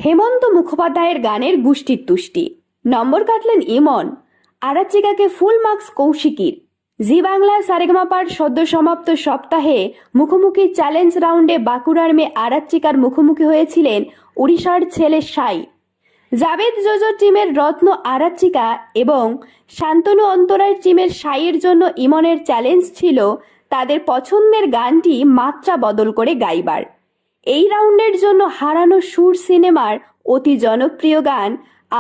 হেমন্ত মুখোপাধ্যায়ের গানের গুষ্টির তুষ্টি নম্বর কাটলেন ইমন। আরাচিকাকে full marks কৌশিকীর। জি বাংলা সারেগামাপার সদ্য সমাপ্ত সপ্তাহে মুখোমুখি চ্যালেঞ্জ রাউন্ডে বাঁকুড়ার মেয়ে আরাচিকার মুখোমুখি হয়েছিলেন উড়িষ্যার ছেলে সাই। জাভেদ জোজো টিমের রত্ন আরাচিকা এবং শান্তনু অন্তরার টিমের সাইয়ের জন্য ইমনের চ্যালেঞ্জ ছিল তাদের পছন্দের গানটি মাত্রা বদল করে গাইবার। এই রাউন্ডের জন্য হারানো সুর সিনেমার অতি জনপ্রিয় গান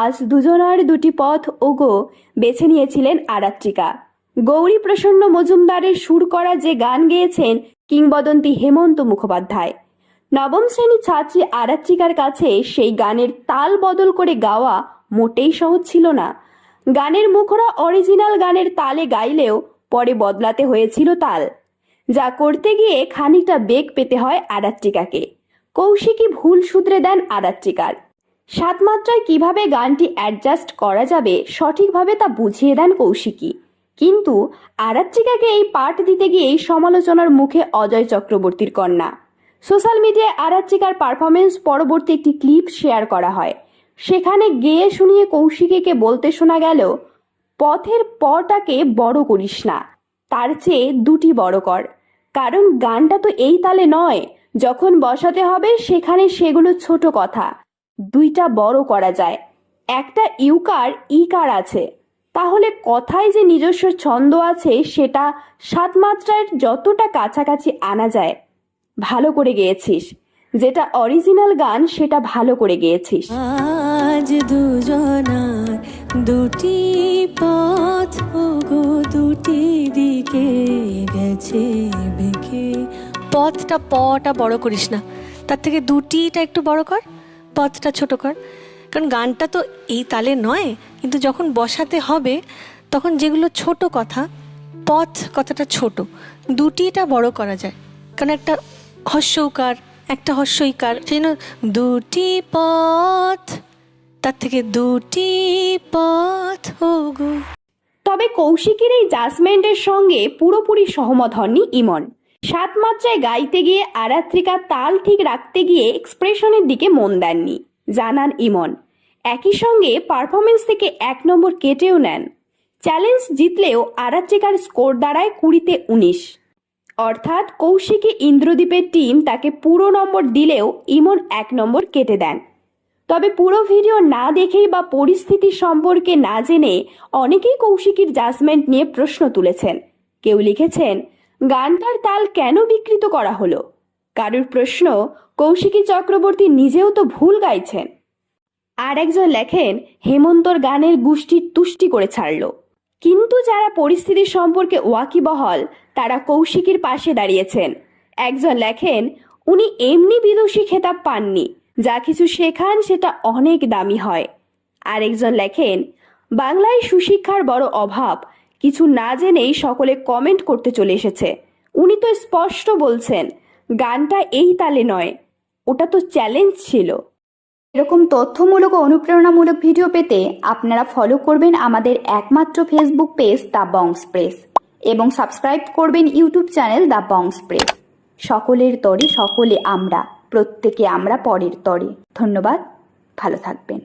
আজ দুজনার দুটি পথ ওগো বেছে নিয়েছিলেন আরাত্রিকা। গৌরী প্রসন্ন মজুমদারের সুর করা যে গান গেয়েছেন কিংবদন্তি হেমন্ত মুখোপাধ্যায়। নবম শ্রেণী ছাত্রী আরাত্রিকার কাছে সেই গানের তাল বদল করে গাওয়া মোটেই সহজ ছিল না। গানের মুখরা অরিজিনাল গানের তালে গাইলেও পরে বদলাতে হয়েছিল তাল, যা করতে গিয়ে খানিকটা বেগ পেতে হয় আরাত্রিকাকে। কৌশিকী ভুল শুধরে দেন আরাত্রিকার। সাত মাত্রায় কিভাবে গানটি অ্যাডজাস্ট করা যাবে সঠিকভাবে তা বুঝিয়ে দেন কৌশিকী। কিন্তু আরাত্রিকাকে এই পাঠ দিতে গিয়েই সমালোচনার মুখে অজয় চক্রবর্তীর কন্যা। সোশ্যাল মিডিয়ায় আরাত্রিকার পারফরমেন্স পরবর্তী একটি ক্লিপ শেয়ার করা হয়। সেখানে গেয়ে শুনিয়ে কৌশিকীকে বলতে শোনা গেল, পথের পটাকে বড় করিস না, তার চেয়ে দুটি বড় কর, কারণ গানটা তো এই তালে নয়, যখন বসাতে হবে সেখানে সেগুলো ছোট কথা, দুইটা বড় করা যায়। একটা ইউকার ইকার আছে, তাহলে কথায় যে নিজস্ব ছন্দ আছে সেটা সাত মাত্রার যতটা কাছাকাছি আনা যায়। ভালো করে গেয়েছিস, যেটা অরিজিনাল গান সেটা ভালো করে গেয়েছিস। আজ দুজনার দুটি পথ গো দুটি দিকে গেছে বেঁকে। পথটা পটা বড় করিস না, তার থেকে দুটিটা একটু বড় কর, পথটা ছোট কর। কারণ গানটা তো এই তালে নয়, কিন্তু যখন বসাতে হবে তখন যেগুলো ছোট কথা, পথ কথাটা ছোট, দুটিটা বড় করা যায়। কারণ একটা হস্যকার একটা হস্যইকার, সেই জন্য দুটি পথ, তার থেকে দুটি পথ গো। তবে কৌশিকীর এই জাজমেন্টের সঙ্গে পুরোপুরি সহমত হননি ইমন। সাত মাত্রায় গাইতে গিয়ে আরাত্রিকা তাল ঠিক রাখতে গিয়ে এক্সপ্রেশনের দিকে মন দেননি, জানান ইমন। একই সঙ্গে পারফরমেন্স থেকে 1 নম্বর কেটেও নেন। চ্যালেঞ্জ জিতলেও আরাত্রিকার স্কোর দাঁড়ায় 20-19। অর্থাৎ কৌশিকী ইন্দ্রদীপের টিম তাকে পুরো নম্বর দিলেও ইমন 1 নম্বর কেটে দেন। তবে পুরো ভিডিও না দেখেই বা পরিস্থিতি সম্পর্কে না জেনে অনেকেই কৌশিকীর জাজমেন্ট নিয়ে প্রশ্ন তুলেছেন। কেউ লিখেছেন, গানটার তাল কেন বিকৃত করা হলো? কারুর প্রশ্ন, কৌশিকী চক্রবর্তী নিজেও তো ভুল গাইছেন। আর একজন লেখেন, হেমন্তর গানের গুষ্টির তুষ্টি করে ছাড়লো। কিন্তু যারা পরিস্থিতি সম্পর্কে ওয়াকিবহাল তারা কৌশিকীর পাশে দাঁড়িয়েছেন। একজন লেখেন, উনি এমনি বিদুষী খেতাব পাননি, যা কিছু শেখান সেটা অনেক দামি হয়। আরেকজন লেখেন, বাংলায় সুশিক্ষার বড় অভাব, কিছু না জেনেই সকলে কমেন্ট করতে চলে এসেছে। উনি তো স্পষ্ট বলছেন গানটা এই তালে নয়, ওটা তো চ্যালেঞ্জ ছিল। এরকম তথ্যমূলক ও অনুপ্রেরণামূলক ভিডিও পেতে আপনারা ফলো করবেন আমাদের একমাত্র ফেসবুক পেজ দ্য বংস প্রেস এবং সাবস্ক্রাইব করবেন ইউটিউব চ্যানেল দ্য বংস প্রেস। সকলের তরে সকলে আমরা, প্রত্যেকে আমরা পরের তরে। ধন্যবাদ, ভালো থাকবেন।